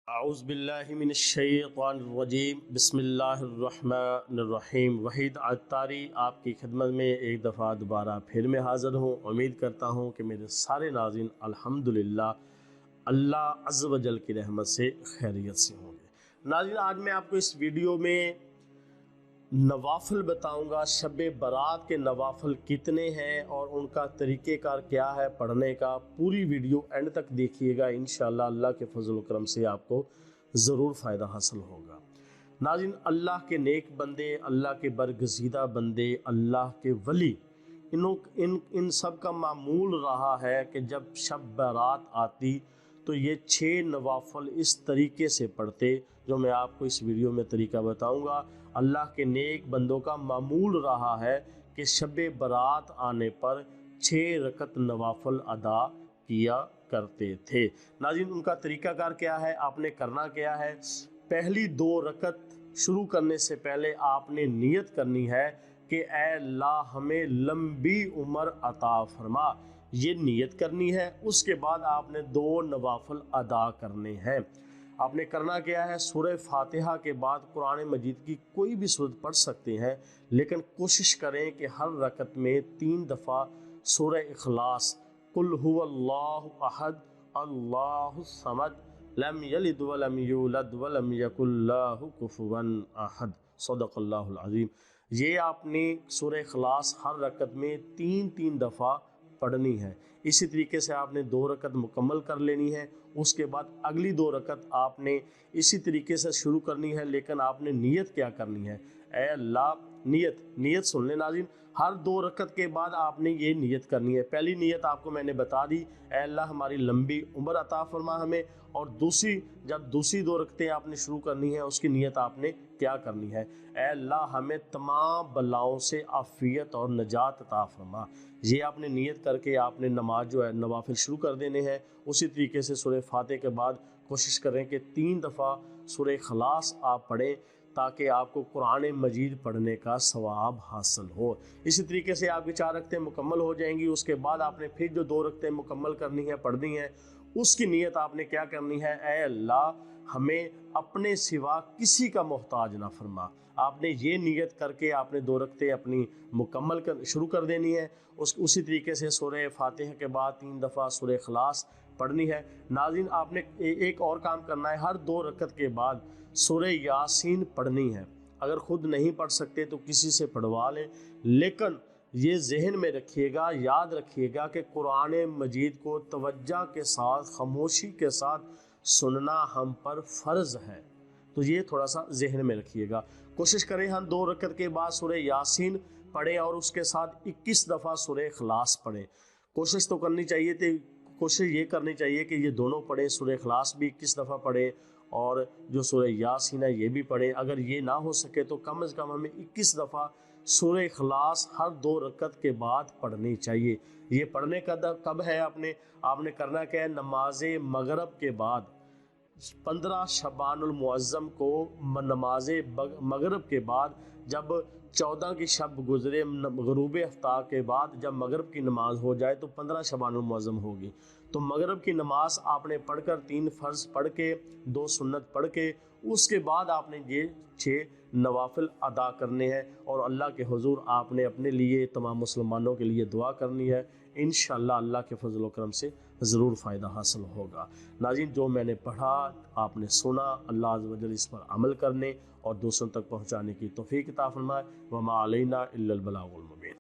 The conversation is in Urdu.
اعوذ باللہ من الشیطان الرجیم بسم اللہ الرحمن الرحیم۔ وحید عطاری آپ کی خدمت میں ایک دفعہ دوبارہ پھر میں حاضر ہوں۔ امید کرتا ہوں کہ میرے سارے ناظرین الحمدللہ اللہ عز و جل کی رحمت سے خیریت سے ہوں گے۔ ناظرین، آج میں آپ کو اس ویڈیو میں نوافل بتاؤں گا، شب برات کے نوافل کتنے ہیں اور ان کا طریقہ کار کیا ہے پڑھنے کا۔ پوری ویڈیو اینڈ تک دیکھیے گا، انشاءاللہ اللہ کے فضل و کرم سے آپ کو ضرور فائدہ حاصل ہوگا۔ ناظرین، اللہ کے نیک بندے، اللہ کے برگزیدہ بندے، اللہ کے ولی، ان سب کا معمول رہا ہے کہ جب شب برات آتی تو یہ 6 نوافل اس طریقے سے پڑھتے جو میں آپ کو اس ویڈیو میں طریقہ بتاؤں گا۔ اللہ کے نیک بندوں کا معمول رہا ہے کہ شب برات آنے پر 6 رکعت نوافل ادا کیا کرتے تھے۔ ناظرین، ان کا طریقہ کار کیا ہے، آپ نے کرنا کیا ہے؟ پہلی 2 رکعت شروع کرنے سے پہلے آپ نے نیت کرنی ہے کہ اے اللہ ہمیں لمبی عمر عطا فرما، یہ نیت کرنی ہے۔ اس کے بعد آپ نے 2 نوافل ادا کرنے ہیں۔ آپ نے کرنا کیا ہے؟ سورہ فاتحہ کے بعد قرآن مجید کی کوئی بھی سورت پڑھ سکتے ہیں، لیکن کوشش کریں کہ ہر رکعت میں 3 دفعہ سورہ اخلاص، قل هو اللہ احد اللہ الصمد لم یلد ولم یولد ولم یکن لہ کفوا احد، صدق اللہ العظیم، یہ آپ نے سورہ اخلاص ہر رکعت میں 3 دفعہ پڑھنی ہے۔ اسی طریقے سے آپ نے 2 رکعت مکمل کر لینی ہے۔ اس کے بعد اگلی 2 رکعت آپ نے اسی طریقے سے شروع کرنی ہے، لیکن آپ نے نیت کیا کرنی ہے؟ اے اللہ، نیت سن لیں ناظرین، ہر 2 رکعت کے بعد آپ نے یہ نیت کرنی ہے۔ پہلی نیت آپ کو میں نے بتا دی، اے اللہ ہماری لمبی عمر عطا فرما ہمیں، اور جب دوسری 2 رکعتیں آپ نے شروع کرنی ہے، اس کی نیت آپ نے کیا کرنی ہے؟ اے اللہ ہمیں تمام بلاؤں سے عافیت اور نجات عطا فرما۔ یہ آپ نے نیت کر کے آپ نے نماز جو ہے نوافل شروع کر دینے ہیں۔ اسی طریقے سے سورہ فاتحہ کے بعد کوشش کریں کہ 3 دفعہ سورہ اخلاص آپ پڑھیں تاکہ آپ کو قرآن مجید پڑھنے کا ثواب حاصل ہو۔ اسی طریقے سے آپ کی 4 رکعتیں مکمل ہو جائیں گی۔ اس کے بعد آپ نے پھر جو 2 رکعتیں مکمل کرنی ہے، پڑھنی ہے، اس کی نیت آپ نے کیا کرنی ہے؟ اے اللہ ہمیں اپنے سوا کسی کا محتاج نہ فرما۔ آپ نے یہ نیت کر کے آپ نے 2 رکعتیں اپنی مکمل شروع کر دینی ہے۔ اسی طریقے سے سورہ فاتحہ کے بعد 3 دفعہ سورہ اخلاص پڑھنی ہے۔ ناظرین، آپ نے ایک اور کام کرنا ہے، ہر 2 رکعت کے بعد سورہ یاسین پڑھنی ہے۔ اگر خود نہیں پڑھ سکتے تو کسی سے پڑھوا لیں، لیکن یہ ذہن میں رکھیے گا، یاد رکھیے گا کہ قرآن مجید کو توجہ کے ساتھ، خاموشی کے ساتھ سننا ہم پر فرض ہے، تو یہ تھوڑا سا ذہن میں رکھیے گا۔ کوشش کریں ہم 2 رکعت کے بعد سورہ یاسین پڑھیں اور اس کے ساتھ 21 دفعہ سورہ اخلاص پڑھیں۔ کوشش تو کرنی چاہیے کوشش یہ کرنی چاہیے کہ یہ دونوں پڑھیں، سورہ اخلاص بھی 21 دفعہ پڑھیں اور جو سورہ یاسین ہے یہ بھی پڑھیں۔ اگر یہ نہ ہو سکے تو کم از کم ہمیں 21 دفعہ سورہ اخلاص ہر 2 رکعت کے بعد پڑھنی چاہیے۔ یہ پڑھنے کا کب ہے؟ آپ نے کرنا کیا ہے؟ نماز مغرب کے بعد 15 شعبان المعظم کو نماز مغرب کے بعد، جب 14 کی شب گزرے غروب آفتاب کے بعد جب مغرب کی نماز ہو جائے تو 15 شعبان المعظم ہوگی، تو مغرب کی نماز آپ نے پڑھ کر 3 فرض پڑھ کے 2 سنت پڑھ کے اس کے بعد آپ نے یہ 6 نوافل ادا کرنے ہیں، اور اللہ کے حضور آپ نے اپنے لیے، تمام مسلمانوں کے لیے دعا کرنی ہے۔ انشاءاللہ اللہ کے فضل و کرم سے ضرور فائدہ حاصل ہوگا۔ ناظرین، جو میں نے پڑھا آپ نے سنا، اللہ عز و جل اس پر عمل کرنے اور دوسروں تک پہنچانے کی توفیق عطا فرمائے۔ وما علینا الا البلاغ المبین۔